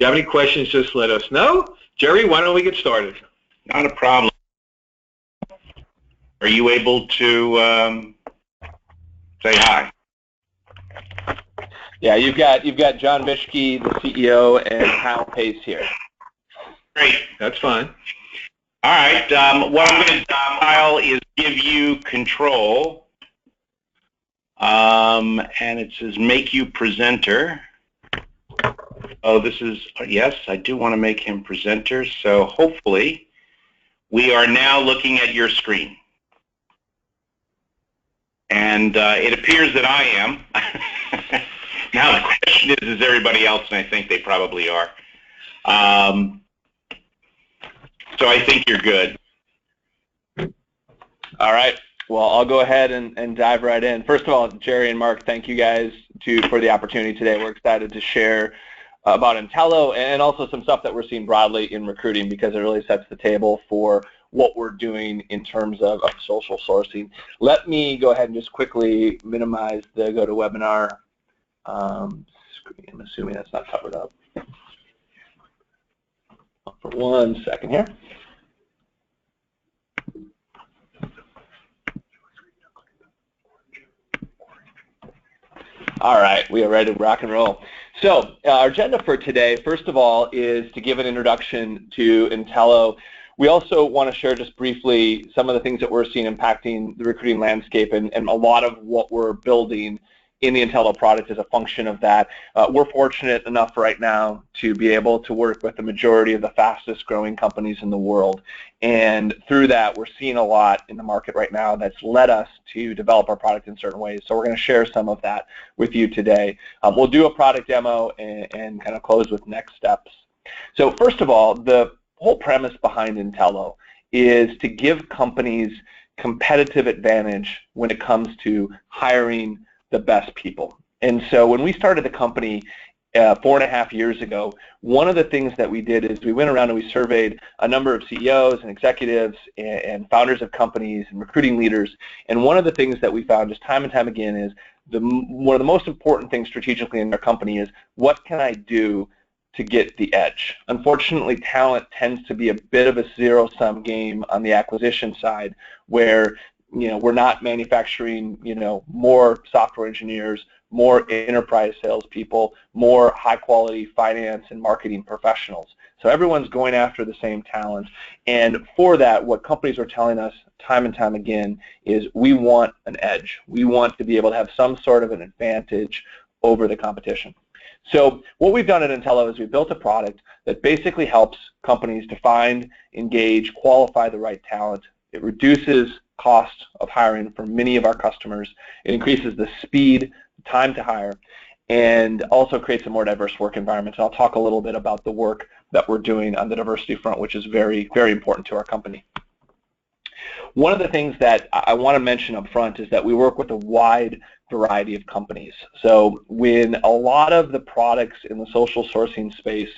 you have any questions, just let us know. Jerry, why don't we get started? Not a problem. Are you able to say hi? Yeah, you've got John Bishke, the CEO, and Kyle Pace here. Great. That's fine. All right. What I'm going to do, Kyle, is give you control. And it says make you presenter. Oh, this is, yes, I do want to make him presenter. So hopefully we are now looking at your screen. And it appears that I am. Now the question is everybody else? And I think they probably are. So I think you're good. All right. Well, I'll go ahead and dive right in. First of all, Jerry and Mark, thank you guys for the opportunity today. We're excited to share about Entelo and also some stuff that we're seeing broadly in recruiting, because it really sets the table for what we're doing in terms of social sourcing. Let me go ahead and just quickly minimize the GoToWebinar screen. I'm assuming that's not covered up. For 1 second here. All right, we are ready to rock and roll. So our agenda for today, first of all, is to give an introduction to Entelo. We also want to share just briefly some of the things that we're seeing impacting the recruiting landscape, and a lot of what we're building in the Entelo product is a function of that. We're fortunate enough right now to be able to work with the majority of the fastest growing companies in the world. And through that, we're seeing a lot in the market right now that's led us to develop our product in certain ways. So we're going to share some of that with you today. We'll do a product demo and kind of close with next steps. So first of all, the whole premise behind Entelo is to give companies competitive advantage when it comes to hiring the best people. And so when we started the company 4.5 years ago, one of the things that we did is we went around and we surveyed a number of CEOs and executives and founders of companies and recruiting leaders. And one of the things that we found just time and time again is one of the most important things strategically in their company is, what can I do to get the edge? Unfortunately, talent tends to be a bit of a zero-sum game on the acquisition side, where we're not manufacturing, more software engineers, more enterprise salespeople, more high-quality finance and marketing professionals. So everyone's going after the same talent. And for that, what companies are telling us time and time again is, we want an edge. We want to be able to have some sort of an advantage over the competition. So what we've done at Entelo is we've built a product that basically helps companies to find, engage, qualify the right talent. It reduces cost of hiring for many of our customers. It increases the speed, time to hire, and also creates a more diverse work environment. And I'll talk a little bit about the work that we're doing on the diversity front, which is very, very important to our company. One of the things that I want to mention up front is that we work with a wide variety of companies. So when a lot of the products in the social sourcing space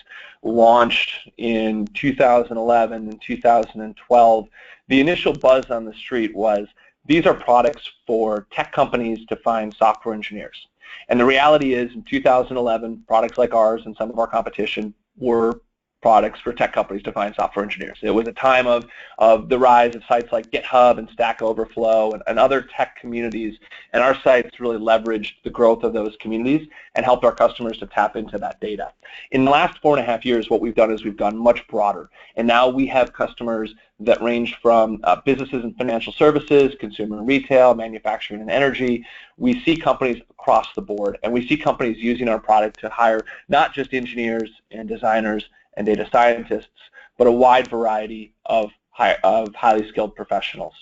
launched in 2011 and 2012, the initial buzz on the street was, these are products for tech companies to find software engineers. And the reality is, in 2011, products like ours and some of our competition were products for tech companies to find software engineers. It was a time of the rise of sites like GitHub and Stack Overflow and other tech communities, and our sites really leveraged the growth of those communities and helped our customers to tap into that data. In the last 4.5 years, what we've done is we've gone much broader, and now we have customers that range from businesses and financial services, consumer and retail, manufacturing and energy. We see companies across the board, and we see companies using our product to hire not just engineers and designers and data scientists, but a wide variety of highly skilled professionals.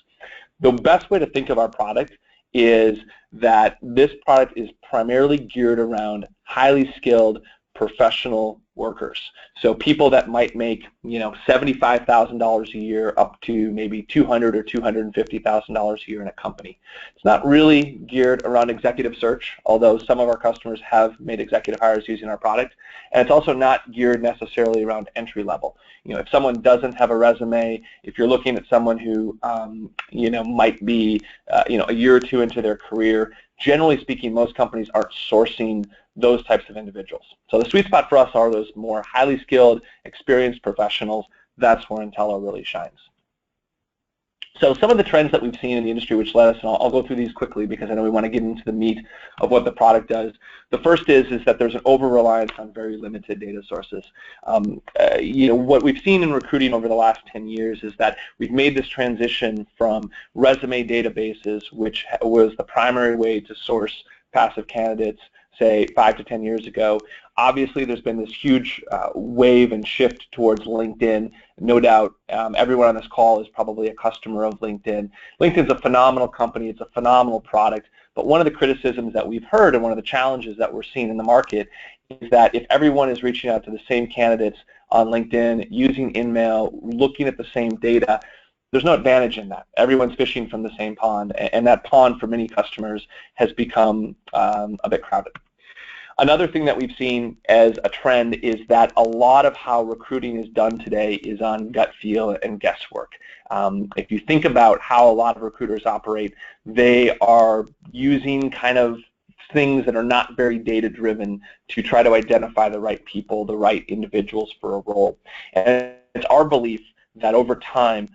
The best way to think of our product is that this product is primarily geared around highly skilled professional workers. So people that might make, $75,000 a year up to maybe $200,000 or $250,000 a year in a company. It's not really geared around executive search, although some of our customers have made executive hires using our product. And it's also not geared necessarily around entry level. If someone doesn't have a resume, if you're looking at someone who, might be, a year or two into their career, generally speaking, most companies aren't sourcing those types of individuals. So the sweet spot for us are those more highly skilled, experienced professionals. That's where Entelo really shines. So some of the trends that we've seen in the industry which led us, and I'll go through these quickly because I know we want to get into the meat of what the product does. The first is that there's an over-reliance on very limited data sources. What we've seen in recruiting over the last 10 years is that we've made this transition from resume databases, which was the primary way to source passive candidates, say 5 to 10 years ago. Obviously, there's been this huge wave and shift towards LinkedIn. No doubt, everyone on this call is probably a customer of LinkedIn. LinkedIn's a phenomenal company. It's a phenomenal product. But one of the criticisms that we've heard and one of the challenges that we're seeing in the market is that if everyone is reaching out to the same candidates on LinkedIn, using InMail, looking at the same data, there's no advantage in that. Everyone's fishing from the same pond, and that pond for many customers has become a bit crowded. Another thing that we've seen as a trend is that a lot of how recruiting is done today is on gut feel and guesswork. If you think about how a lot of recruiters operate, they are using kind of things that are not very data-driven to try to identify the right people, the right individuals for a role. And it's our belief that over time,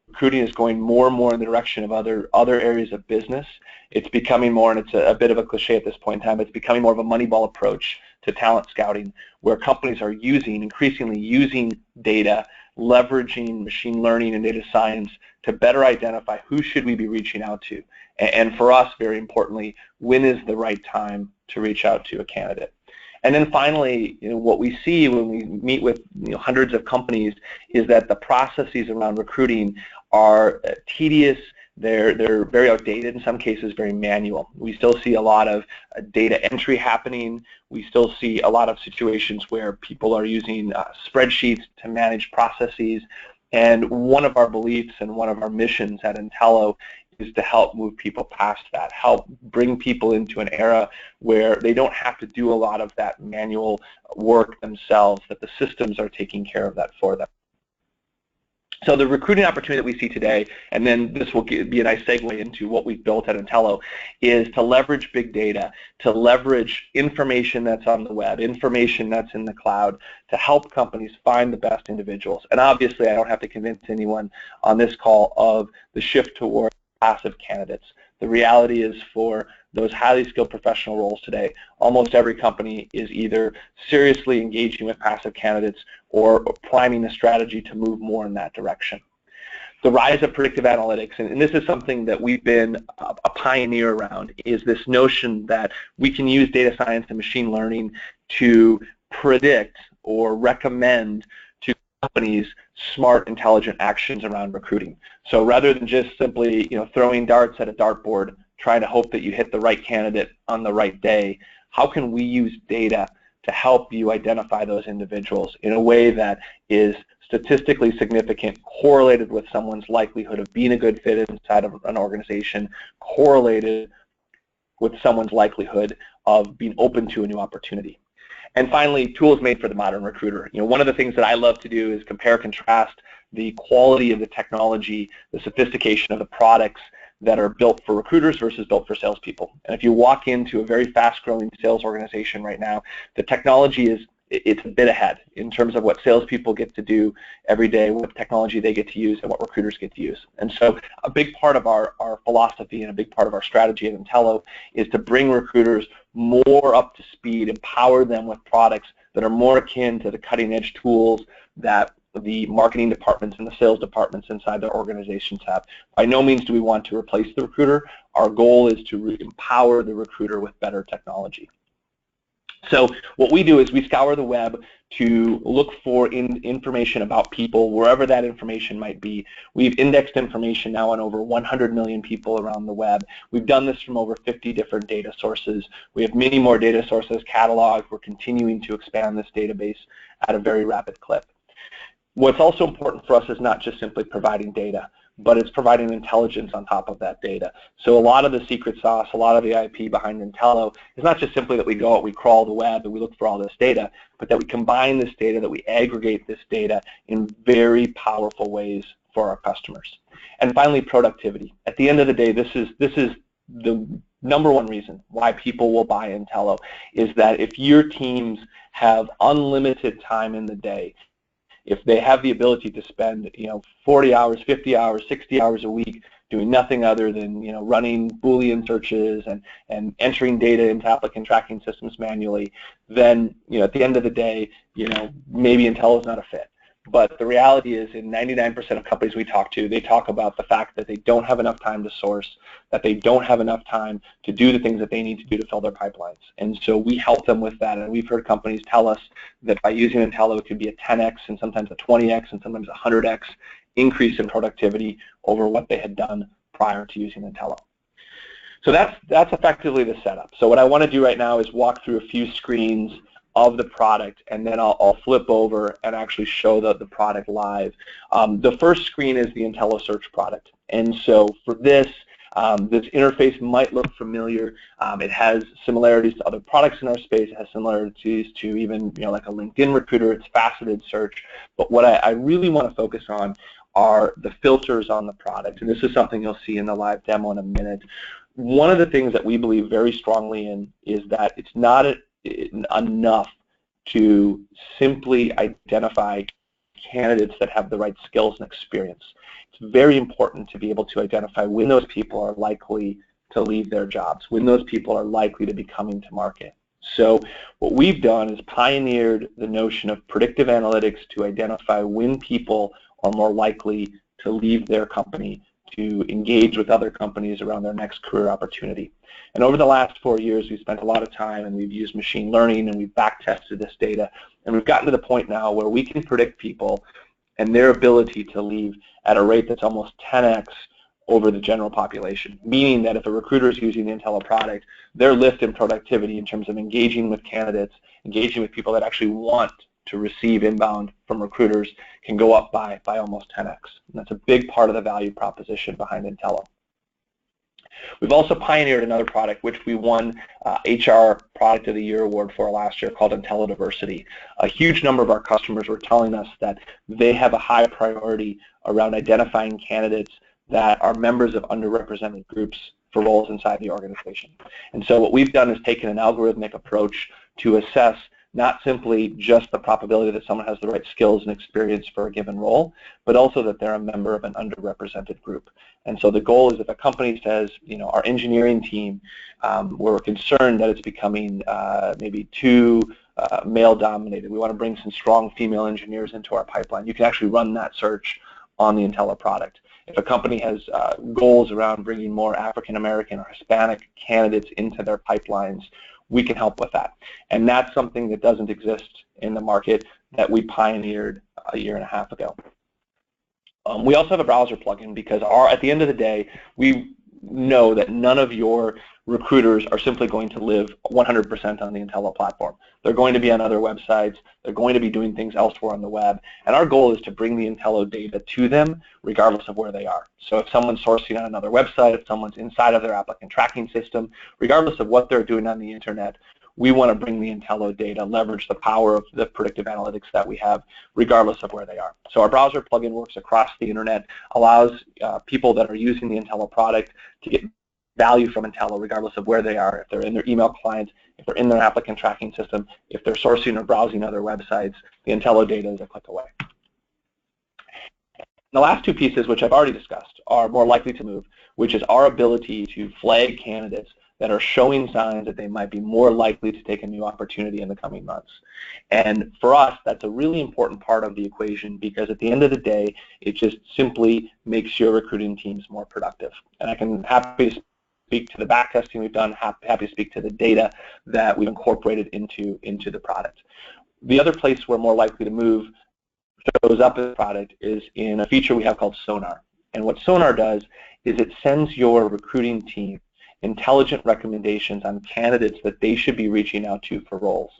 recruiting is going more and more in the direction of other areas of business. It's becoming more, and it's a bit of a cliche at this point in time, it's becoming more of a Moneyball approach to talent scouting, where companies are increasingly using data, leveraging machine learning and data science to better identify who should we be reaching out to. And for us, very importantly, when is the right time to reach out to a candidate? And then finally, what we see when we meet with hundreds of companies is that the processes around recruiting are tedious. They're very outdated, in some cases very manual. We still see a lot of data entry happening. We still see a lot of situations where people are using spreadsheets to manage processes. And one of our beliefs and one of our missions at Entelo is to help move people past that, help bring people into an era where they don't have to do a lot of that manual work themselves, that the systems are taking care of that for them. So the recruiting opportunity that we see today, and then this will be a nice segue into what we've built at Entelo, is to leverage big data, to leverage information that's on the web, information that's in the cloud, to help companies find the best individuals. And obviously, I don't have to convince anyone on this call of the shift toward passive candidates. The reality is, for those highly skilled professional roles today, almost every company is either seriously engaging with passive candidates or priming a strategy to move more in that direction. The rise of predictive analytics, and this is something that we've been a pioneer around, is this notion that we can use data science and machine learning to predict or recommend to companies smart, intelligent actions around recruiting. So rather than just simply throwing darts at a dartboard, trying to hope that you hit the right candidate on the right day, how can we use data to help you identify those individuals in a way that is statistically significant, correlated with someone's likelihood of being a good fit inside of an organization, correlated with someone's likelihood of being open to a new opportunity. And finally, tools made for the modern recruiter. One of the things that I love to do is compare and contrast the quality of the technology, the sophistication of the products that are built for recruiters versus built for salespeople. And if you walk into a very fast-growing sales organization right now, the technology it's a bit ahead in terms of what salespeople get to do every day, what technology they get to use, and what recruiters get to use. And so a big part of our philosophy and a big part of our strategy at Entelo is to bring recruiters more up to speed, empower them with products that are more akin to the cutting-edge tools that the marketing departments and the sales departments inside their organizations have. By no means do we want to replace the recruiter. Our goal is to empower the recruiter with better technology. So what we do is we scour the web to look for information about people, wherever that information might be. We've indexed information now on over 100 million people around the web. We've done this from over 50 different data sources. We have many more data sources cataloged. We're continuing to expand this database at a very rapid clip. What's also important for us is not just simply providing data, but it's providing intelligence on top of that data. So a lot of the secret sauce, a lot of the IP behind Entelo is not just simply that we go out, we crawl the web, and we look for all this data, but that we combine this data, that we aggregate this data in very powerful ways for our customers. And finally, productivity. At the end of the day, this is the number one reason why people will buy Entelo is that if your teams have unlimited time in the day, if they have the ability to spend 40 hours, 50 hours, 60 hours a week doing nothing other than running Boolean searches and entering data into applicant tracking systems manually, then at the end of the day, maybe Entelo is not a fit. But the reality is, in 99% of companies we talk to, they talk about the fact that they don't have enough time to source, that they don't have enough time to do the things that they need to do to fill their pipelines. And so we help them with that. And we've heard companies tell us that by using Entelo, it could be a 10x and sometimes a 20x and sometimes a 100x increase in productivity over what they had done prior to using Entelo. So that's effectively the setup. So what I want to do right now is walk through a few screens of the product, and then I'll flip over and actually show the product live. The first screen is the Entelo search product, and so for this interface might look familiar. It has similarities to other products in our space. It has similarities to even like a LinkedIn recruiter. It's faceted search, but what I really want to focus on are the filters on the product, and this is something you'll see in the live demo in a minute. One of the things that we believe very strongly in is that it's not enough to simply identify candidates that have the right skills and experience. It's very important to be able to identify when those people are likely to leave their jobs, when those people are likely to be coming to market. So what we've done is pioneered the notion of predictive analytics to identify when people are more likely to leave their company to engage with other companies around their next career opportunity. And over the last 4 years, we've spent a lot of time and we've used machine learning and we've back-tested this data. And we've gotten to the point now where we can predict people and their ability to leave at a rate that's almost 10x over the general population, meaning that if a recruiter is using the Entelo product, their lift in productivity in terms of engaging with candidates, engaging with people that actually want to receive inbound from recruiters can go up by almost 10x. And that's a big part of the value proposition behind Entelo. We've also pioneered another product which we won HR Product of the Year award for last year called Entelo Diversity. A huge number of our customers were telling us that they have a high priority around identifying candidates that are members of underrepresented groups for roles inside the organization. And so what we've done is taken an algorithmic approach to assess not simply just the probability that someone has the right skills and experience for a given role, but also that they're a member of an underrepresented group. And so the goal is if a company says, our engineering team, we're concerned that it's becoming maybe too male-dominated. We want to bring some strong female engineers into our pipeline. You can actually run that search on the Entelo product. If a company has goals around bringing more African-American or Hispanic candidates into their pipelines, we can help with that. And that's something that doesn't exist in the market that we pioneered a year and a half ago. We also have a browser plugin because at the end of the day, we know that none of your recruiters are simply going to live 100% on the Entelo platform. They're going to be on other websites. They're going to be doing things elsewhere on the web. And our goal is to bring the Entelo data to them regardless of where they are. So if someone's sourcing on another website, if someone's inside of their applicant tracking system, regardless of what they're doing on the internet, we want to bring the Entelo data, leverage the power of the predictive analytics that we have, regardless of where they are. So our browser plugin works across the internet, allows people that are using the Entelo product to get value from Entelo regardless of where they are, if they're in their email client, if they're in their applicant tracking system, if they're sourcing or browsing other websites, the Entelo data is a click away. The last two pieces, which I've already discussed, are more likely to move, which is our ability to flag candidates that are showing signs that they might be more likely to take a new opportunity in the coming months. And for us, that's a really important part of the equation because at the end of the day, it just simply makes your recruiting teams more productive. And I can happy to speak to the back testing we've done, happy to speak to the data that we've incorporated into the product. The other place we're more likely to move shows up in the product is in a feature we have called Sonar. And what Sonar does is it sends your recruiting team intelligent recommendations on candidates that they should be reaching out to for roles.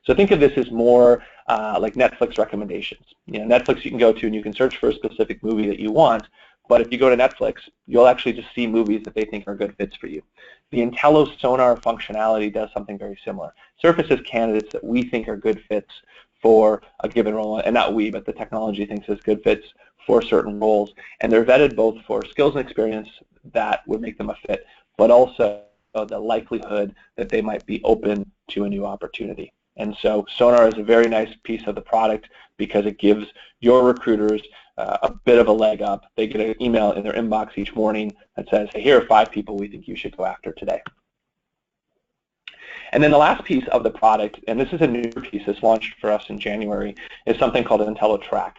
So think of this as more like Netflix recommendations. Netflix you can go to and you can search for a specific movie that you want, but if you go to Netflix, you'll actually just see movies that they think are good fits for you. The Entelo Sonar functionality does something very similar. Surfaces candidates that we think are good fits for a given role, and not we, but the technology thinks is good fits for certain roles, and they're vetted both for skills and experience that would make them a fit, but also the likelihood that they might be open to a new opportunity. And so Sonar is a very nice piece of the product because it gives your recruiters a bit of a leg up. They get an email in their inbox each morning that says, hey, here are 5 people we think you should go after today. And then the last piece of the product, and this is a new piece that's launched for us in January, is something called Entelo Track.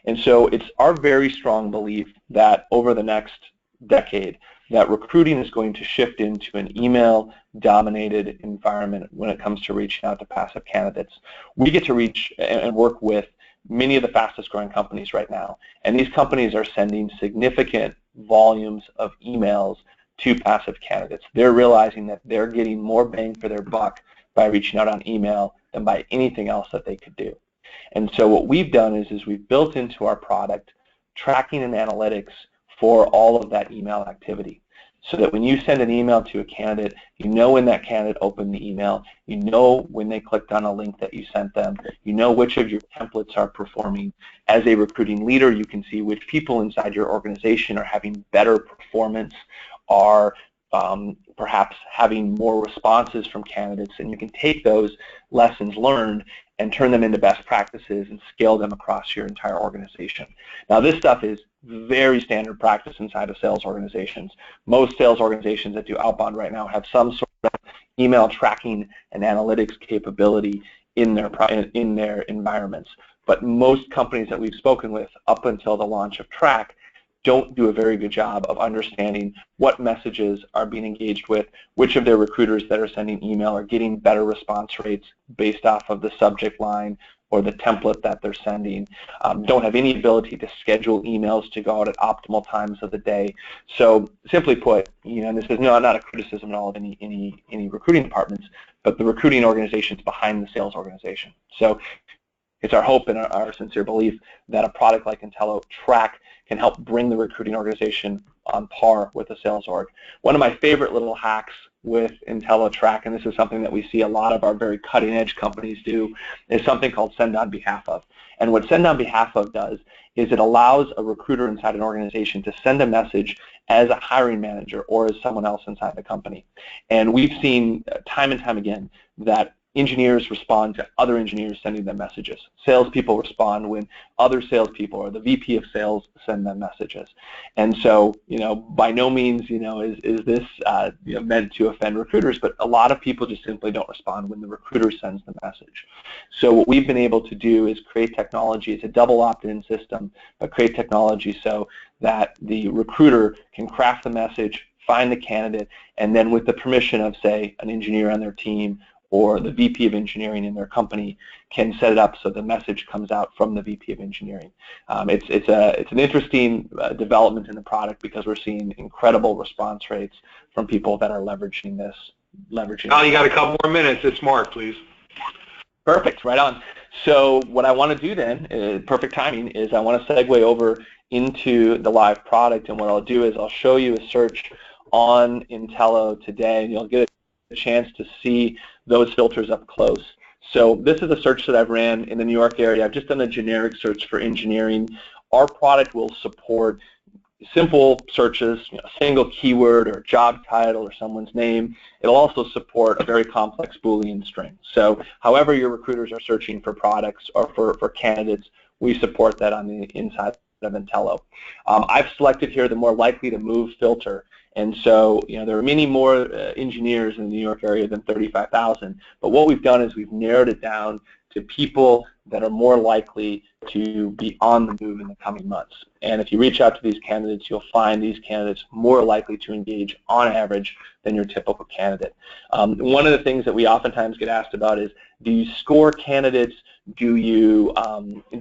And so it's our very strong belief that over the next decade, that recruiting is going to shift into an email-dominated environment when it comes to reaching out to passive candidates. We get to reach and work with many of the fastest-growing companies right now, and these companies are sending significant volumes of emails to passive candidates. They're realizing that they're getting more bang for their buck by reaching out on email than by anything else that they could do. And so what we've done is we've built into our product tracking and analytics for all of that email activity, so that when you send an email to a candidate, you know when that candidate opened the email, you know when they clicked on a link that you sent them, you know which of your templates are performing. As a recruiting leader, you can see which people inside your organization are having better performance, are perhaps having more responses from candidates, and you can take those lessons learned and turn them into best practices and scale them across your entire organization. Now, this stuff is very standard practice inside of sales organizations. Most sales organizations that do outbound right now have some sort of email tracking and analytics capability in their environments. But most companies that we've spoken with up until the launch of Track don't do a very good job of understanding what messages are being engaged with, which of their recruiters that are sending email are getting better response rates based off of the subject line or the template that they're sending, don't have any ability to schedule emails to go out at optimal times of the day. So simply put, and this is not a criticism at all of any recruiting departments, but the recruiting organizations behind the sales organization. So it's our hope and our sincere belief that a product like Entelo Track can help bring the recruiting organization on par with the sales org. One of my favorite little hacks with Entelo Track, and this is something that we see a lot of our very cutting-edge companies do, is something called Send on Behalf of. And what Send on Behalf of does is it allows a recruiter inside an organization to send a message as a hiring manager or as someone else inside the company. And we've seen time and time again that engineers respond to other engineers sending them messages. Salespeople respond when other salespeople or the VP of sales send them messages. And so, by no means, is this meant to offend recruiters, but a lot of people just simply don't respond when the recruiter sends the message. So what we've been able to do is create technology. It's a double opt-in system, but create technology so that the recruiter can craft the message, find the candidate, and then with the permission of, say, an engineer on their team or the VP of engineering in their company, can set it up so the message comes out from the VP of engineering. It's an interesting development in the product because we're seeing incredible response rates from people that are leveraging this. Al, you got a couple more minutes. It's Mark, please. Perfect, right on. So what I want to do then, perfect timing, is I want to segue over into the live product, and what I'll do is I'll show you a search on Entelo today, and you'll get a chance to see those filters up close. So this is a search that I've ran in the New York area. I've just done a generic search for engineering. Our product will support simple searches, a single keyword or job title or someone's name. It'll also support a very complex Boolean string. So however your recruiters are searching for products or for candidates, we support that on the inside of Entelo. I've selected here the more likely to move filter. And so, there are many more engineers in the New York area than 35,000. But what we've done is we've narrowed it down to people that are more likely to be on the move in the coming months. And if you reach out to these candidates, you'll find these candidates more likely to engage on average than your typical candidate. One of the things that we oftentimes get asked about is, do you score candidates? Do you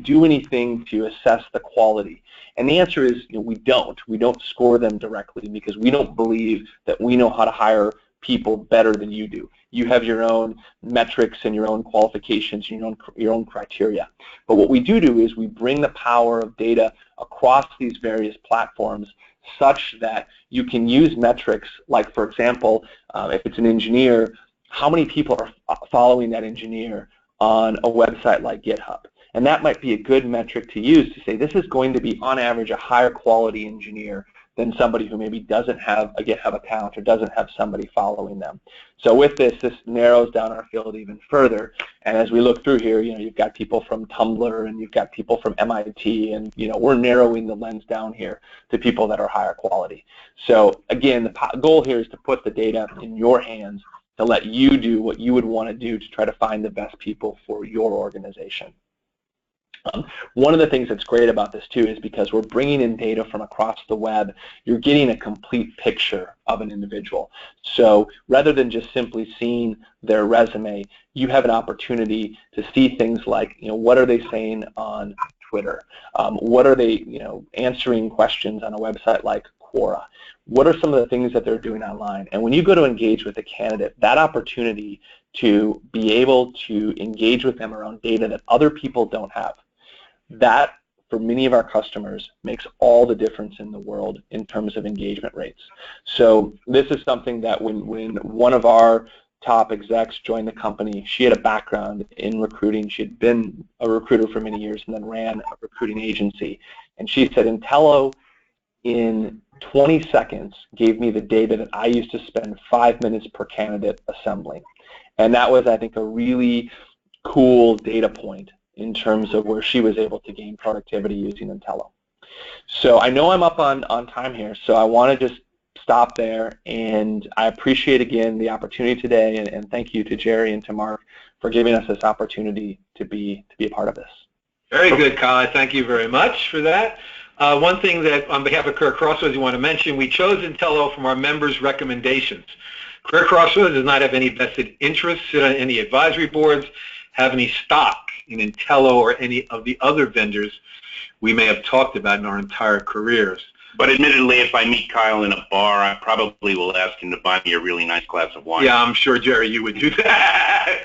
do anything to assess the quality? And the answer is, we don't. We don't score them directly because we don't believe that we know how to hire people better than you do. You have your own metrics and your own qualifications, your own criteria. But what we do is we bring the power of data across these various platforms such that you can use metrics like, for example, if it's an engineer, how many people are following that engineer on a website like GitHub? And that might be a good metric to use to say this is going to be, on average, a higher quality engineer than somebody who maybe doesn't have a GitHub account or doesn't have somebody following them. So with this narrows down our field even further. And as we look through here, you've got people from Tumblr and you've got people from MIT, and we're narrowing the lens down here to people that are higher quality. So again, the goal here is to put the data in your hands to let you do what you would want to do to try to find the best people for your organization. One of the things that's great about this too is because we're bringing in data from across the web, you're getting a complete picture of an individual. So rather than just simply seeing their resume, you have an opportunity to see things like, what are they saying on Twitter? What are they, answering questions on a website like Quora? What are some of the things that they're doing online? And when you go to engage with a candidate, that opportunity to be able to engage with them around data that other people don't have, that, for many of our customers, makes all the difference in the world in terms of engagement rates. So this is something that when one of our top execs joined the company, she had a background in recruiting. She had been a recruiter for many years and then ran a recruiting agency. And she said, Entelo, in 20 seconds, gave me the data that I used to spend 5 minutes per candidate assembling. And that was, I think, a really cool data point in terms of where she was able to gain productivity using Entelo. So I know I'm up on time here, so I want to just stop there, and I appreciate again the opportunity today, and thank you to Jerry and to Mark for giving us this opportunity to be a part of this. Very good, Kyle. Thank you very much for that. One thing that on behalf of CareerXroads we want to mention, we chose Entelo from our members' recommendations. CareerXroads does not have any vested interest, sit on any advisory boards, have any stock in Entelo or any of the other vendors we may have talked about in our entire careers. But admittedly, if I meet Kyle in a bar, I probably will ask him to buy me a really nice glass of wine. Yeah, I'm sure, Jerry, you would do that.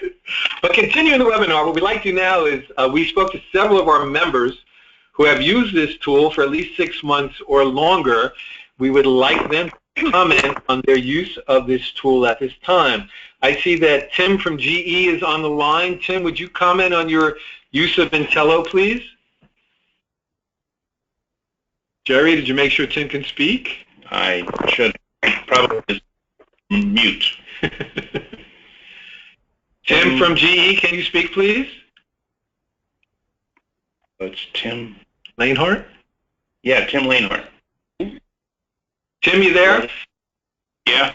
But continuing the webinar, what we'd like to do now is we spoke to several of our members who have used this tool for at least 6 months or longer. We would like them to comment on their use of this tool at this time. I see that Tim from GE is on the line. Tim, would you comment on your use of Entelo, please? Jerry, did you make sure Tim can speak? I should probably mute. Tim from GE, can you speak, please? It's Tim Lanehart? Yeah, Tim Lanehart. Tim, you there? Yeah.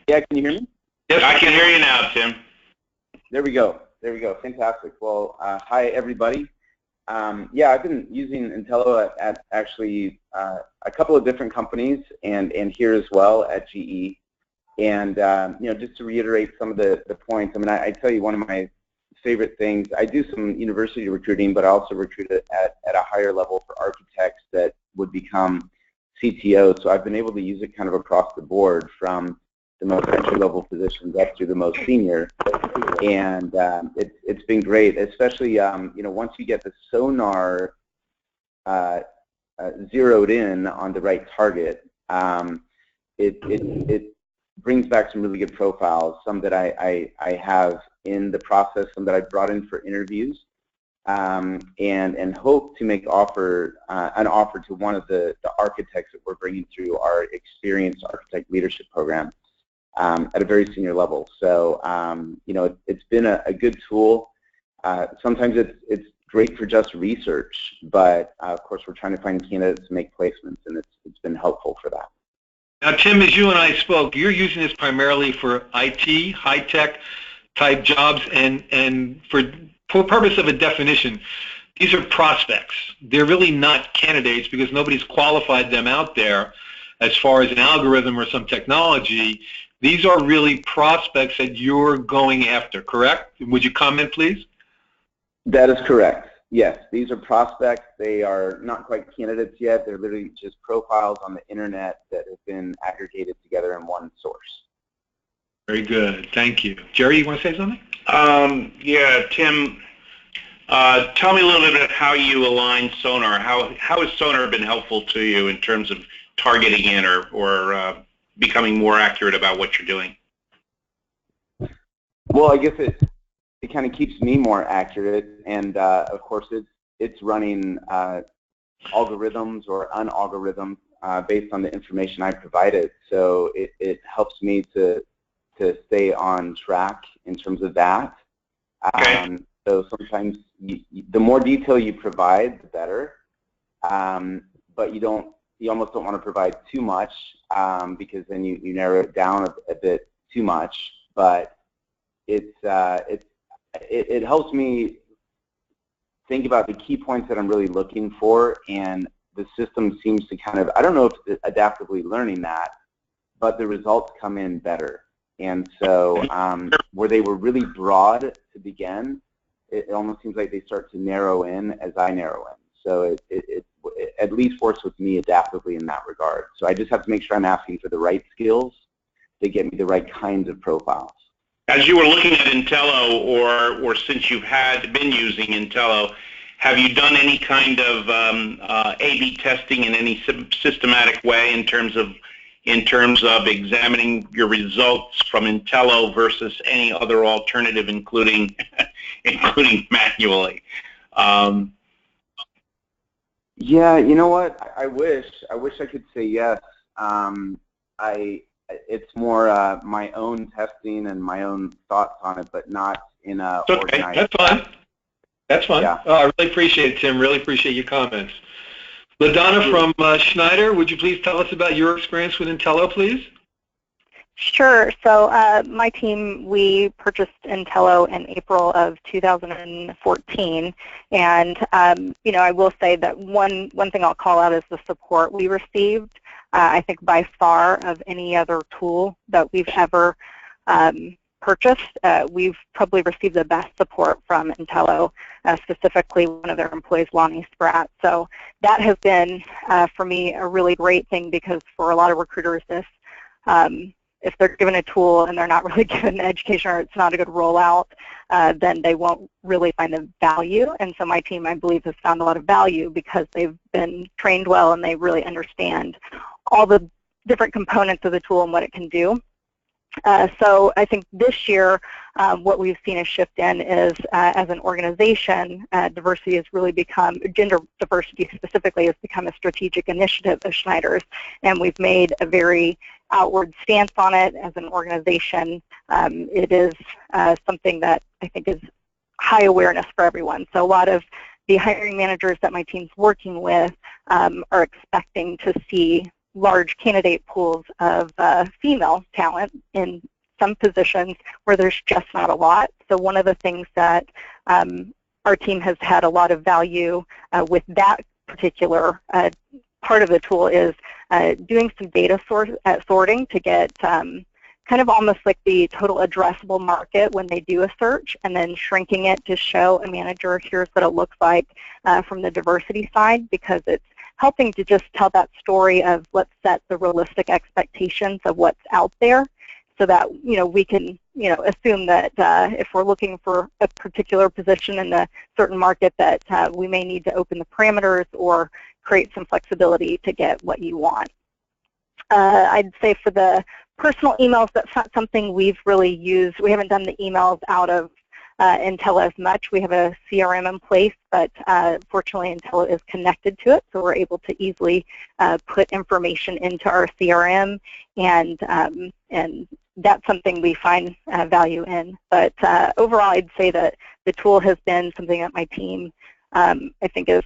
Yeah, can you hear me? Yes, I can hear you now, Tim. There we go. There we go. Fantastic. Well, hi, everybody. Yeah, I've been using Entelo at actually a couple of different companies and here as well at GE. And, just to reiterate some of the points, I mean, I tell you one of my favorite things, I do some university recruiting, but I also recruit at a higher level for architects that would become CTOs. So I've been able to use it kind of across the board from the most entry-level positions up to the most senior, and it's been great, especially once you get the sonar zeroed in on the right target, it brings back some really good profiles, some that I have in the process, some that I brought in for interviews, and hope to make an offer to one of the architects that we're bringing through our experienced architect leadership program. At a very senior level. So, it's been a good tool. Sometimes it's great for just research, but of course we're trying to find candidates to make placements, and it's been helpful for that. Now, Tim, as you and I spoke, you're using this primarily for IT, high-tech type jobs, and for purpose of a definition, these are prospects. They're really not candidates because nobody's qualified them out there as far as an algorithm or some technology. These are really prospects that you're going after, correct? Would you comment, please? That is correct. Yes, these are prospects. They are not quite candidates yet. They're literally just profiles on the internet that have been aggregated together in one source. Very good. Thank you. Jerry, you want to say something? Yeah, Tim, tell me a little bit about how you align Sonar. How has Sonar been helpful to you in terms of targeting in or becoming more accurate about what you're doing? Well, I guess it kind of keeps me more accurate, and of course it's running algorithms or unalgorithms based on the information I provided. So it helps me to stay on track in terms of that. Okay. So sometimes the more detail you provide, the better. But you almost don't want to provide too much because then you narrow it down a bit too much. But it helps me think about the key points that I'm really looking for, and the system seems to kind of, I don't know if it's adaptively learning that, but the results come in better. And so where they were really broad to begin, it almost seems like they start to narrow in as I narrow in. So it at least works with me adaptively in that regard. So I just have to make sure I'm asking for the right skills to get me the right kinds of profiles. As you were looking at Entelo, or since you've been using Entelo, have you done any kind of A/B testing in any systematic way in terms of examining your results from Entelo versus any other alternative, including manually? Yeah, you know what? I wish I could say yes. It's more my own testing and my own thoughts on it, but not in a organized. That's fine. That's fine. Yeah. Oh, I really appreciate it, Tim. Really appreciate your comments. LaDonna from Schneider, would you please tell us about your experience with Entelo, please? Sure. So my team, we purchased Entelo in April of 2014, and I will say that one thing I'll call out is the support we received. I think by far of any other tool that we've ever purchased, we've probably received the best support from Entelo, specifically one of their employees, Lonnie Spratt. So that has been, for me, a really great thing, because for a lot of recruiters, if they're given a tool and they're not really given education, or it's not a good rollout, then they won't really find the value. And so my team, I believe, has found a lot of value because they've been trained well and they really understand all the different components of the tool and what it can do. So I think this year what we've seen a shift in is, as an organization, diversity has really become, gender diversity specifically, has become a strategic initiative of Schneider's, and we've made a very outward stance on it as an organization. It is something that I think is high awareness for everyone. So a lot of the hiring managers that my team's working with are expecting to see large candidate pools of female talent in some positions where there's just not a lot. So one of the things that our team has had a lot of value with that particular part of the tool is doing some data sorting to get kind of almost like the total addressable market when they do a search, and then shrinking it to show a manager, here's what it looks like from the diversity side, because it's helping to just tell that story of let's set the realistic expectations of what's out there, so that we can assume that if we're looking for a particular position in a certain market, that we may need to open the parameters or create some flexibility to get what you want. I'd say for the personal emails, that's not something we've really used. We haven't done the emails out of Entelo as much. We have a CRM in place, but fortunately Entelo is connected to it, so we're able to easily put information into our CRM, and that's something we find value in. But overall, I'd say that the tool has been something that my team, I think, is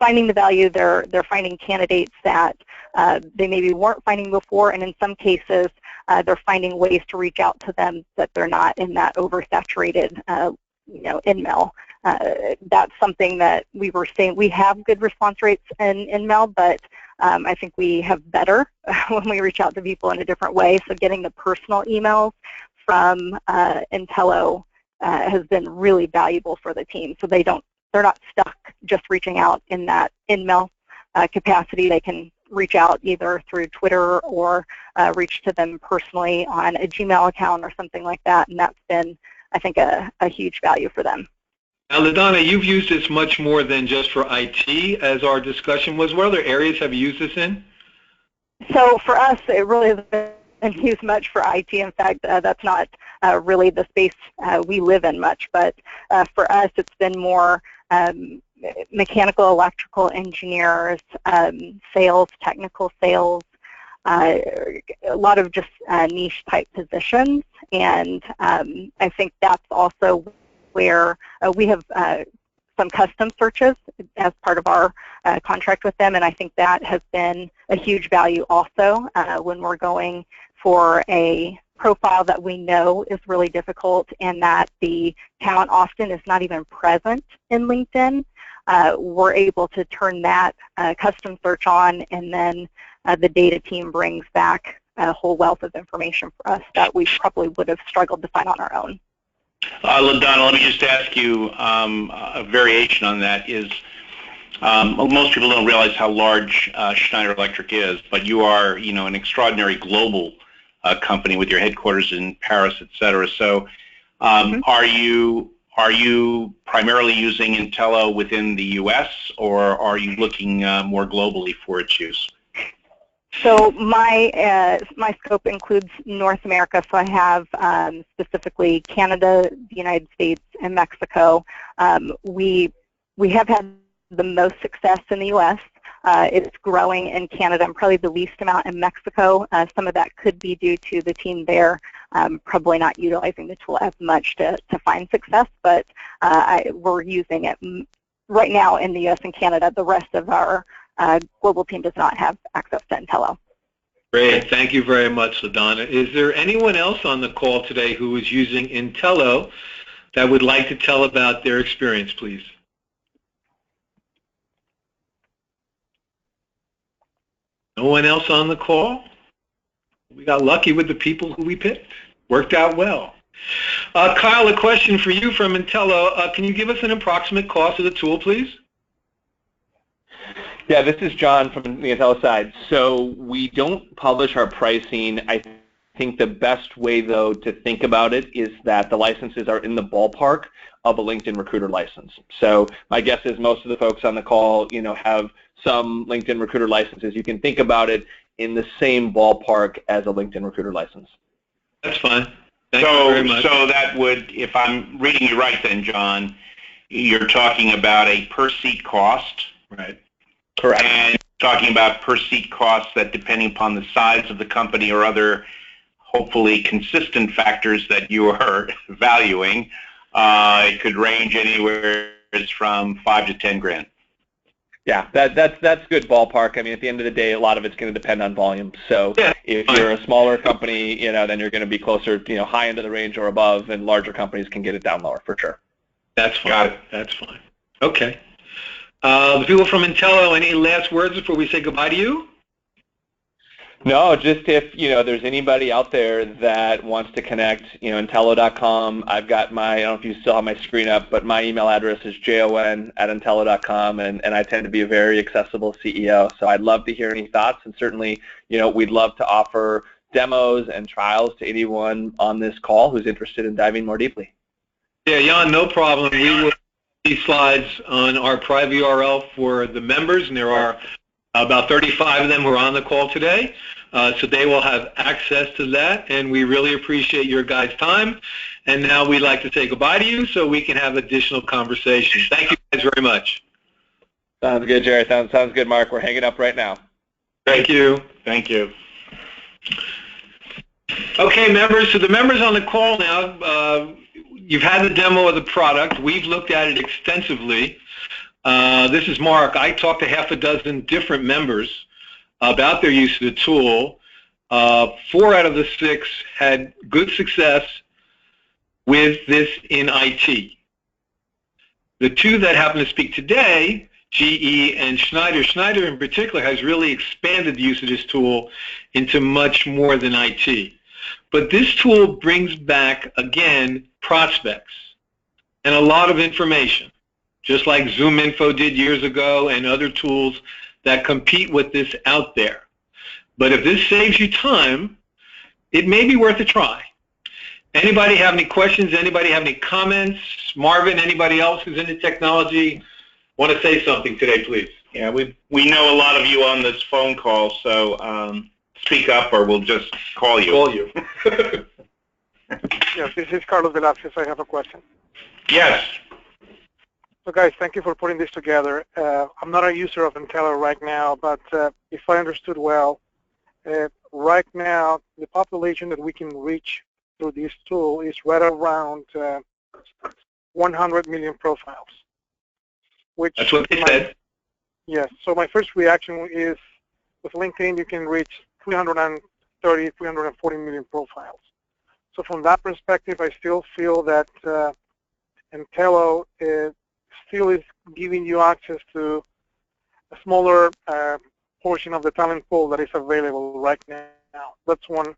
finding the value. They're finding candidates that they maybe weren't finding before, and in some cases they're finding ways to reach out to them that they're not in that oversaturated in-mail. That's something that we were saying. We have good response rates in mail, but I think we have better when we reach out to people in a different way. So getting the personal emails from Entelo has been really valuable for the team. So they're not stuck just reaching out in that in-mail capacity. They can reach out either through Twitter or reach to them personally on a Gmail account or something like that, and that's been, I think, a huge value for them. Now, LaDonna, you've used this much more than just for IT, as our discussion was. What other areas have you used this in? So for us, it really hasn't been used much for IT. In fact, that's not really the space we live in much. But for us, it's been more mechanical, electrical engineers, sales, technical sales, a lot of just niche type positions. And I think that's also where we have some custom searches as part of our contract with them, and I think that has been a huge value also when we're going for a profile that we know is really difficult and that the talent often is not even present in LinkedIn. We're able to turn that custom search on, and then the data team brings back a whole wealth of information for us that we probably would have struggled to find on our own. LaDonna, let me just ask you a variation on that. Is most people don't realize how large Schneider Electric is, but you are, an extraordinary global company with your headquarters in Paris, et cetera. So, are you primarily using Entelo within the U.S., or are you looking more globally for its use? So my scope includes North America, so I have specifically Canada, the United States, and Mexico. We have had the most success in the U.S. It's growing in Canada and probably the least amount in Mexico. Some of that could be due to the team there probably not utilizing the tool as much to find success, but we're using it right now in the U.S. and Canada. The rest of our global team does not have access to Entelo. Great. Thank you very much, LaDonna. Is there anyone else on the call today who is using Entelo that would like to tell about their experience, please? No one else on the call? We got lucky with the people who we picked. Worked out well. Kyle, a question for you from Entelo. Can you give us an approximate cost of the tool, please? Yeah, this is John from the Entelo side. So we don't publish our pricing. I think the best way, though, to think about it is that the licenses are in the ballpark of a LinkedIn Recruiter license. So my guess is most of the folks on the call, have some LinkedIn Recruiter licenses. You can think about it in the same ballpark as a LinkedIn Recruiter license. That's fine. Thank you very much. So that would, if I'm reading you right then, John, you're talking about a per-seat cost. Right. Correct. And talking about per-seat costs that, depending upon the size of the company or other hopefully consistent factors that you are valuing, it could range anywhere from $5 to $10 grand. Yeah, that's good ballpark. I mean, at the end of the day, a lot of it's going to depend on volume. So if you're a smaller company, then you're going to be closer, high end of the range or above, and larger companies can get it down lower for sure. That's fine. Got it. That's fine. Okay. The people from Entelo, any last words before we say goodbye to you? No, just if there's anybody out there that wants to connect, Entelo.com. I've got I don't know if you still have my screen up, but my email address is jon@entelo.com, and I tend to be a very accessible CEO. So I'd love to hear any thoughts, and certainly, we'd love to offer demos and trials to anyone on this call who's interested in diving more deeply. Yeah, Jan, no problem. We will these slides on our private URL for the members, and there are about 35 of them who are on the call today, so they will have access to that, and we really appreciate your guys' time. And now we'd like to say goodbye to you so we can have additional conversations. Thank you guys very much. Sounds good, Jerry. Sounds good, Mark. We're hanging up right now. Thank you. Thank you. Okay, members, so the members on the call now, you've had the demo of the product. We've looked at it extensively. This is Mark. I talked to half a dozen different members about their use of the tool. 4 out of the 6 had good success with this in IT. The 2 that happen to speak today, GE and Schneider in particular, has really expanded the use of this tool into much more than IT. But this tool brings back, again, prospects and a lot of information, just like ZoomInfo did years ago and other tools that compete with this out there. But if this saves you time, it may be worth a try. Anybody have any questions? Anybody have any comments? Marvin, anybody else who's into technology want to say something today, please? Yeah, we know a lot of you on this phone call, so speak up or we'll just call you. Yes, this is Carlos Velázquez. I have a question. Yes. So guys, thank you for putting this together. I'm not a user of Entelo right now, but if I understood well, right now the population that we can reach through this tool is right around 100 million profiles. Which that's what they said. Yes. So my first reaction is, with LinkedIn, you can reach 330, 340 million profiles. So from that perspective, I still feel that Entelo still is giving you access to a smaller portion of the talent pool that is available right now. That's one.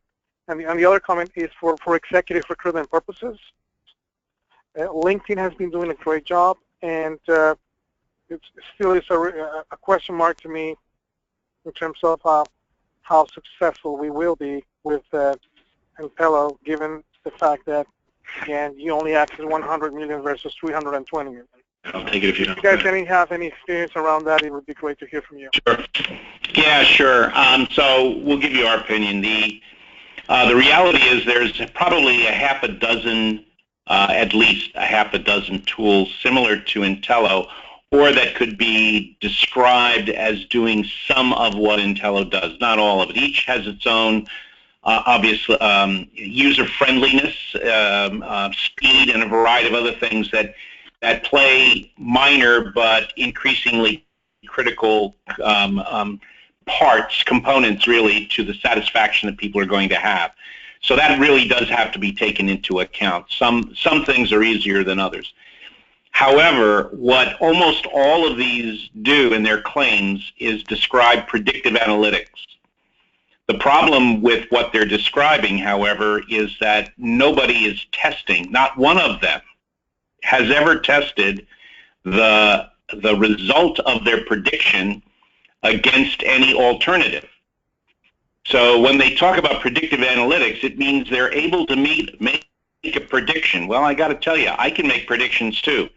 And the other comment is for executive recruitment purposes. LinkedIn has been doing a great job, and it still is a question mark to me in terms of how successful we will be with Entelo, given the fact that, again, you only access 100 million versus 320 million. I'll take it if you don't. If you guys have any experience around that, it would be great to hear from you. Sure. Yeah, sure. So we'll give you our opinion. The reality is there's probably a half a dozen, at least a half a dozen tools similar to Entelo, or that could be described as doing some of what Entelo does, not all of it. Each has its own obvious user-friendliness, speed, and a variety of other things that play minor but increasingly critical components really to the satisfaction that people are going to have. So that really does have to be taken into account. Some things are easier than others. However, what almost all of these do in their claims is describe predictive analytics. The problem with what they're describing, however, is that nobody is testing. Not one of them has ever tested the result of their prediction against any alternative. So when they talk about predictive analytics, it means they're able to make a prediction. Well, I got to tell you, I can make predictions too,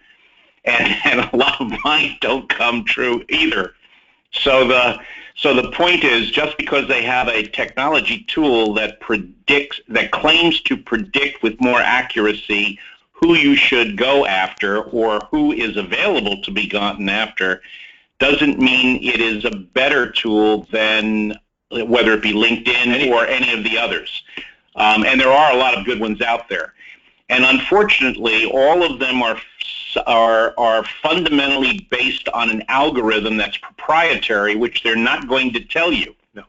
and a lot of mine don't come true either. So the point is, just because they have a technology tool that claims to predict with more accuracy who you should go after or who is available to be gotten after, doesn't mean it is a better tool than whether it be LinkedIn or any of the others. And there are a lot of good ones out there. And unfortunately, all of them are fundamentally based on an algorithm that's proprietary, which they're not going to tell you. No.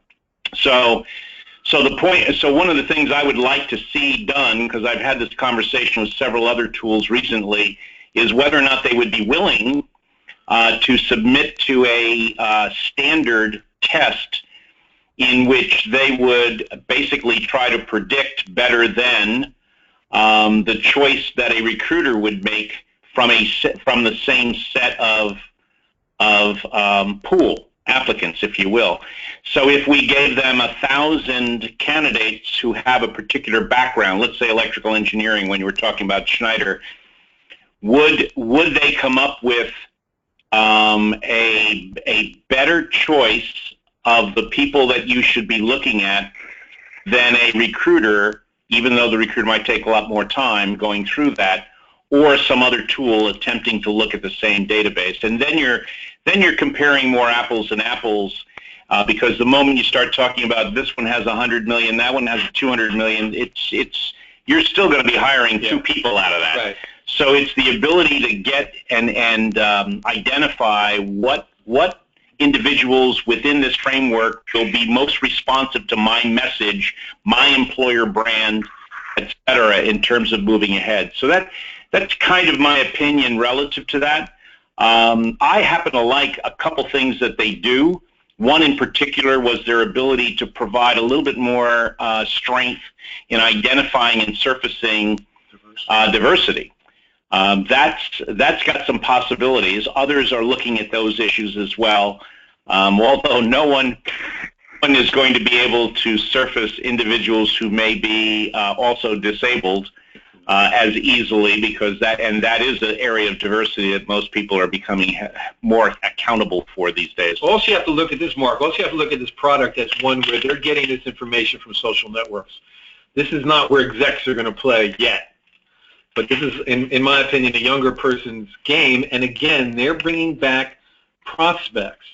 So one of the things I would like to see done, because I've had this conversation with several other tools recently, is whether or not they would be willing to submit to a standard test in which they would basically try to predict better than the choice that a recruiter would make from the same set of pool applicants, if you will. So if we gave them 1,000 candidates who have a particular background, let's say electrical engineering, when you were talking about Schneider, would they come up with a better choice of the people that you should be looking at than a recruiter, even though the recruiter might take a lot more time going through that, or some other tool attempting to look at the same database? And then you're comparing more apples and apples, because the moment you start talking about this one has 100 million, that one has 200 million, you're still going to be hiring two people out of that. Right. So it's the ability to get and identify what individuals within this framework will be most responsive to my message, my employer brand, et cetera, in terms of moving ahead. So that's kind of my opinion relative to that. I happen to like a couple things that they do. One in particular was their ability to provide a little bit more strength in identifying and surfacing diversity. That's got some possibilities. Others are looking at those issues as well, although no one is going to be able to surface individuals who may be also disabled as easily, because that is an area of diversity that most people are becoming more accountable for these days. Also, you have to look at this, Mark. Also, you have to look at this product as one where they're getting this information from social networks. This is not where execs are going to play yet. but this is, in my opinion, a younger person's game. And again, they're bringing back prospects.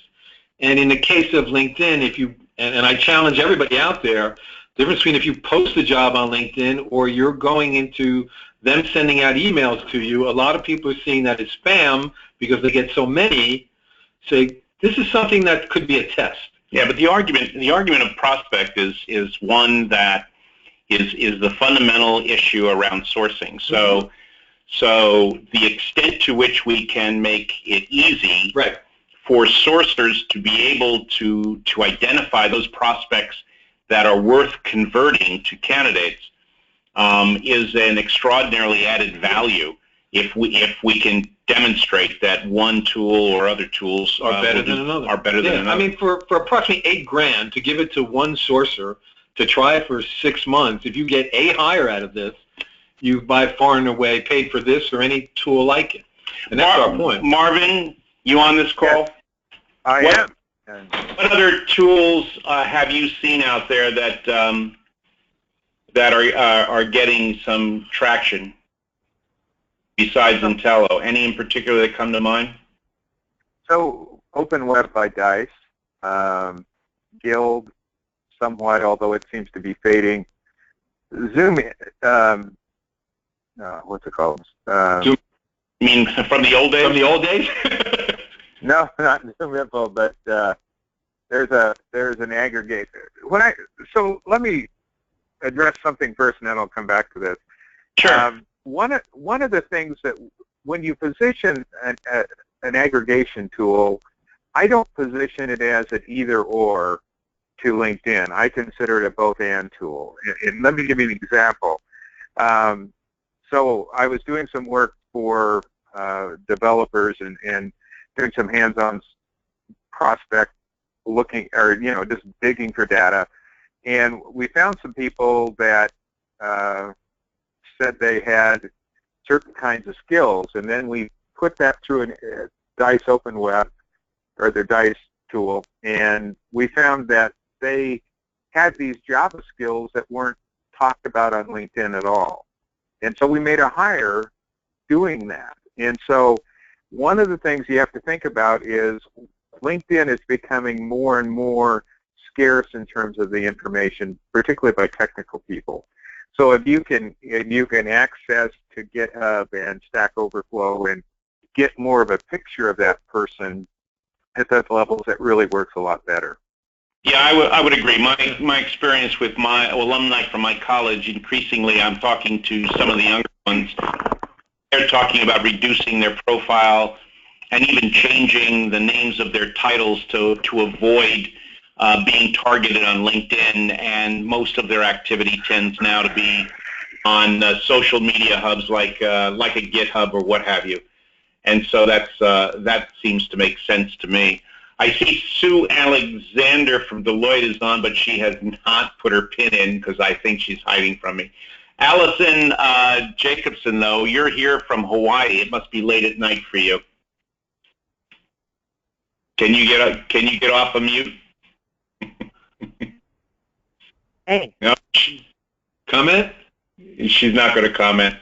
And in the case of LinkedIn, if you, and I challenge everybody out there, the difference between if you post a job on LinkedIn or you're going into them sending out emails to you, a lot of people are seeing that as spam because they get so many. Say, this is something that could be a test. Yeah, but the argument of prospect is one that is the fundamental issue around sourcing. So, so the extent to which we can make it easy for sourcers to be able to identify those prospects that are worth converting to candidates is an extraordinarily added value if we can demonstrate that one tool or other tools are better than another. I mean, for approximately $8,000 to give it to one sourcer to try it for 6 months, if you get a hire out of this, you by far and away paid for this or any tool like it. And that's our point. Marvin, you on this call? Yes, I am. What other tools have you seen out there that that are getting some traction besides Entelo? Any in particular that come to mind? So Open Web by Dice, Guild, somewhat, although it seems to be fading. Zoom, what's it called? Zoom, you mean from the old days? From the old days? No, not Zoom Info, but there's an aggregator. So let me address something first, and then I'll come back to this. Sure. One of the things that when you position an aggregation tool, I don't position it as an either or to LinkedIn. I consider it a both-and tool. And let me give you an example. So I was doing some work for developers and doing some hands-on prospect looking, or just digging for data, and we found some people that said they had certain kinds of skills, and then we put that through a Dice Open Web or their Dice tool, and we found that they had these Java skills that weren't talked about on LinkedIn at all. And so we made a hire doing that. And so one of the things you have to think about is LinkedIn is becoming more and more scarce in terms of the information, particularly by technical people. So if you can access to GitHub and Stack Overflow and get more of a picture of that person at those levels, it really works a lot better. Yeah, I would agree. My experience with my alumni from my college, increasingly I'm talking to some of the younger ones. They're talking about reducing their profile and even changing the names of their titles to avoid being targeted on LinkedIn, and most of their activity tends now to be on social media hubs like a GitHub or what have you. And so that seems to make sense to me. I see Sue Alexander from Deloitte is on, but she has not put her pin in because I think she's hiding from me. Allison Jacobson, though, you're here from Hawaii. It must be late at night for you. Can you get off of mute? Hey. No. Comment? She's not going to comment.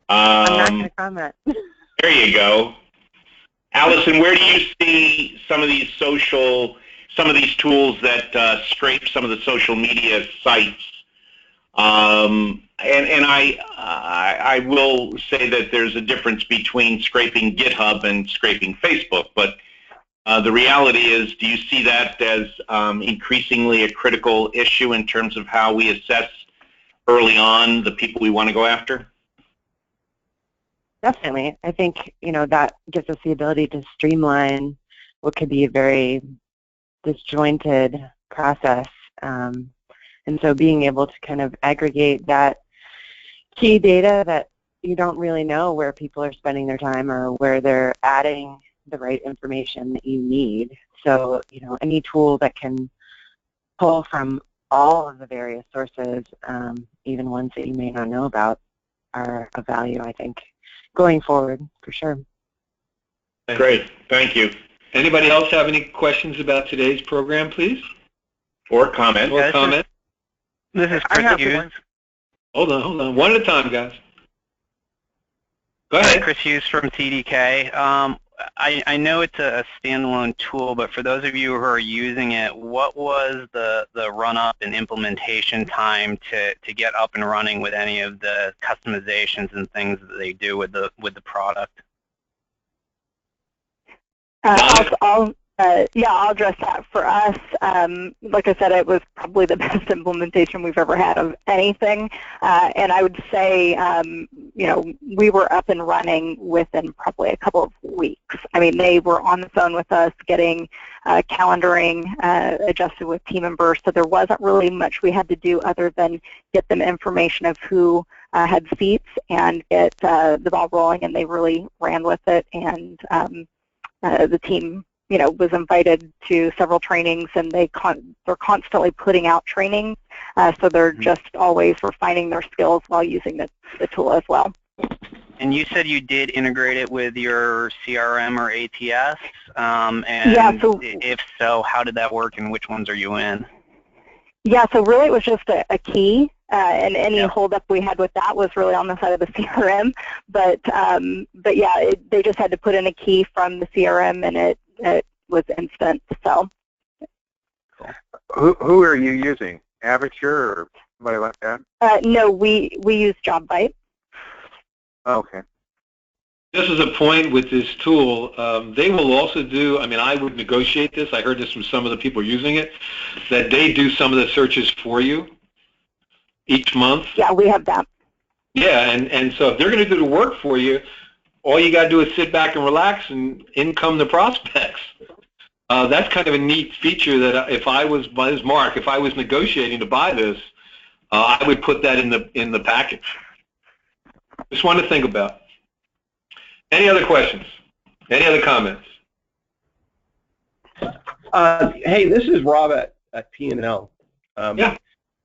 I'm not going to comment. There you go. Allison, where do you see some of these tools that scrape some of the social media sites? And I will say that there's a difference between scraping GitHub and scraping Facebook, but the reality is, do you see that as increasingly a critical issue in terms of how we assess early on the people we want to go after? Definitely. I think, that gives us the ability to streamline what could be a very disjointed process. And so being able to kind of aggregate that key data that you don't really know where people are spending their time or where they're adding the right information that you need. So, any tool that can pull from all of the various sources, even ones that you may not know about, are of value, I think, going forward, for sure. Great. Thank you. Anybody else have any questions about today's program, please? Or comment. This is Chris Hughes. Hold on. One at a time, guys. Go ahead. Hi, Chris Hughes from TDK. I know it's a standalone tool, but for those of you who are using it, what was the run-up and implementation time to get up and running with any of the customizations and things that they do with the product? I'll address that. For us, like I said, it was probably the best implementation we've ever had of anything. And I would say, we were up and running within probably a couple of weeks. I mean, they were on the phone with us getting calendaring adjusted with team members, so there wasn't really much we had to do other than get them information of who had seats and get the ball rolling, and they really ran with it. And the team was invited to several trainings, and they're constantly putting out trainings, so they're just always refining their skills while using the tool as well. And you said you did integrate it with your CRM or ATS, and if so, how did that work, and which ones are you in? Yeah, so really it was just a key, and any holdup we had with that was really on the side of the CRM. But yeah, they just had to put in a key from the CRM, and it was instant. So. Who are you using? Avature or somebody like that? No, we use JobBite. Okay. This is a point with this tool. They will also do, I would negotiate this. I heard this from some of the people using it, that they do some of the searches for you each month. Yeah, we have that. Yeah, and so if they're going to do the work for you, all you got to do is sit back and relax, and in come the prospects. That's kind of a neat feature that if I was negotiating to buy this, I would put that in the package. Just one to think about. Any other questions? Any other comments? Hey, this is Rob at P&L. Yeah.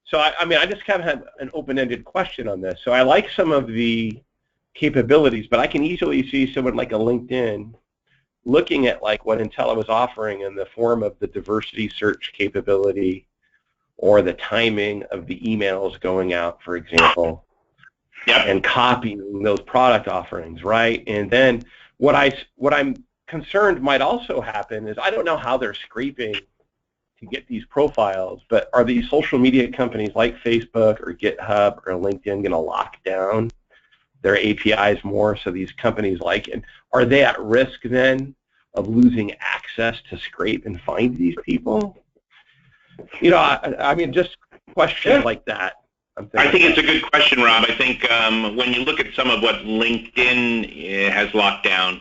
So I just kind of had an open-ended question on this. So I like some of the capabilities, but I can easily see someone like a LinkedIn looking at like what Entelo was offering in the form of the diversity search capability or the timing of the emails going out, for example. Yep. And copying those product offerings, right? And then what I'm concerned might also happen is I don't know how they're scraping to get these profiles, but are these social media companies like Facebook or GitHub or LinkedIn going to lock down their APIs more so these companies like it? Are they at risk then of losing access to scrape and find these people? Just questions like that. I think it's a good question, Rob. I think when you look at some of what LinkedIn has locked down,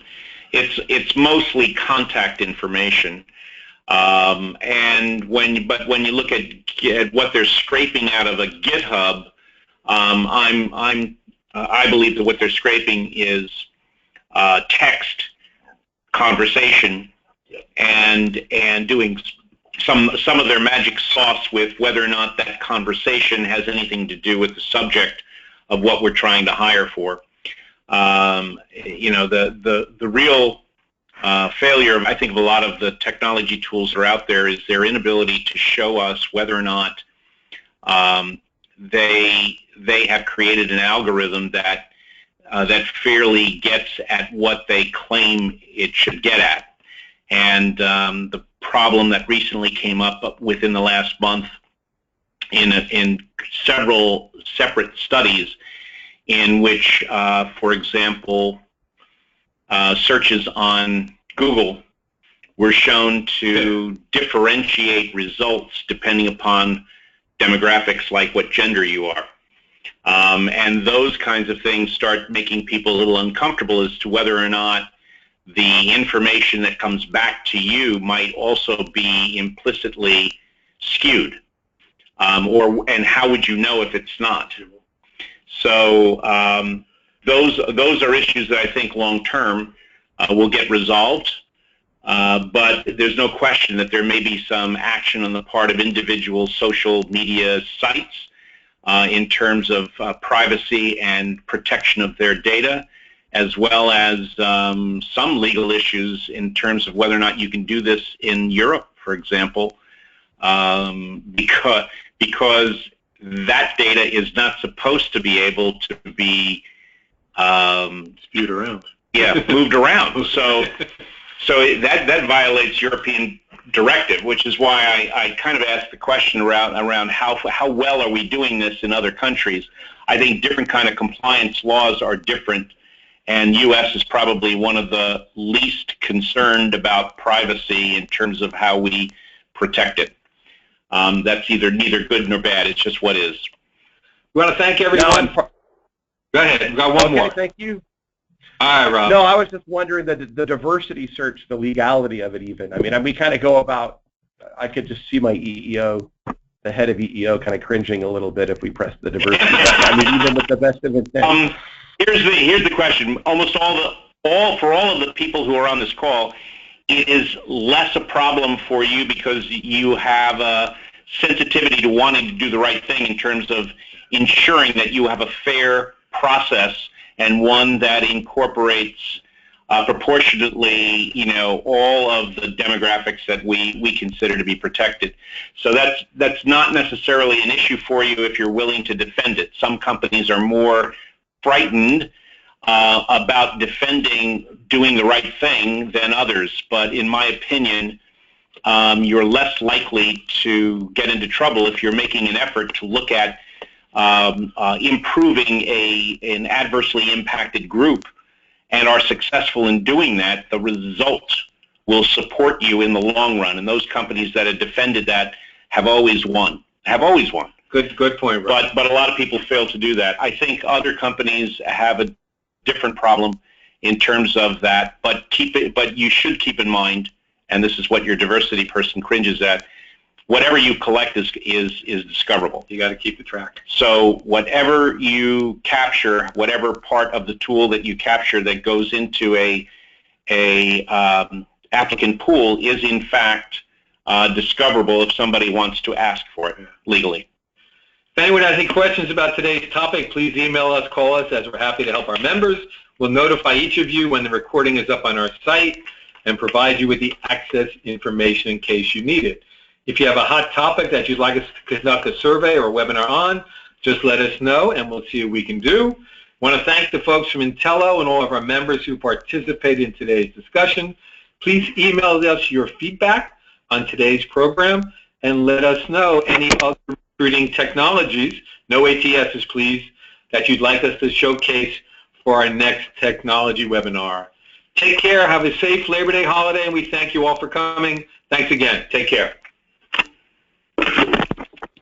it's mostly contact information. But when you look at what they're scraping out of a GitHub, I believe that what they're scraping is text conversation and doing some of their magic sauce with whether or not that conversation has anything to do with the subject of what we're trying to hire for. The real failure, I think, of a lot of the technology tools that are out there is their inability to show us whether or not they have created an algorithm that fairly gets at what they claim it should get at. And the problem that recently came up within the last month in several separate studies in which, for example, searches on Google were shown to differentiate results depending upon demographics like what gender you are. And those kinds of things start making people a little uncomfortable as to whether or not the information that comes back to you might also be implicitly skewed. And how would you know if it's not? So those are issues that I think long-term will get resolved. But there's no question that there may be some action on the part of individual social media sites in terms of privacy and protection of their data, as well as some legal issues in terms of whether or not you can do this in Europe, for example, because that data is not supposed to be able to be Spewed around. Yeah, moved around. So that violates European directive, which is why I kind of asked the question around how well are we doing this in other countries. I think different kind of compliance laws are different, and U.S. is probably one of the least concerned about privacy in terms of how we protect it. That's neither good nor bad. It's just what is. We want to thank everyone. Go ahead. We've got one more. Thank you. All right, Rob. No, I was just wondering the diversity search, the legality of it even. I mean, we kind of go about, I could just see my EEO, the head of EEO, kind of cringing a little bit if we press the diversity button. I mean, even with the best of intent. Here's the question. Almost all of the people who are on this call, it is less a problem for you because you have a sensitivity to wanting to do the right thing in terms of ensuring that you have a fair process and one that incorporates proportionately, all of the demographics that we consider to be protected. So that's not necessarily an issue for you if you're willing to defend it. Some companies are more frightened about defending doing the right thing than others, but in my opinion, you're less likely to get into trouble if you're making an effort to look at improving an adversely impacted group and are successful in doing that. The results will support you in the long run, and those companies that have defended that have always won. Good point, Rob. But a lot of people fail to do that. I think other companies have a different problem in terms of that, but you should keep in mind, and this is what your diversity person cringes at, whatever you collect is discoverable. You got to keep the track. So whatever you capture, whatever part of the tool that you capture that goes into a applicant pool is in fact discoverable if somebody wants to ask for it legally. If anyone has any questions about today's topic, please email us, call us, as we're happy to help our members. We'll notify each of you when the recording is up on our site and provide you with the access information in case you need it. If you have a hot topic that you'd like us to conduct a survey or a webinar on, just let us know and we'll see what we can do. I want to thank the folks from Entelo and all of our members who participated in today's discussion. Please email us your feedback on today's program and let us know any other recruiting technologies, no ATSs please, that you'd like us to showcase for our next technology webinar. Take care, have a safe Labor Day holiday, and we thank you all for coming. Thanks again. Take care.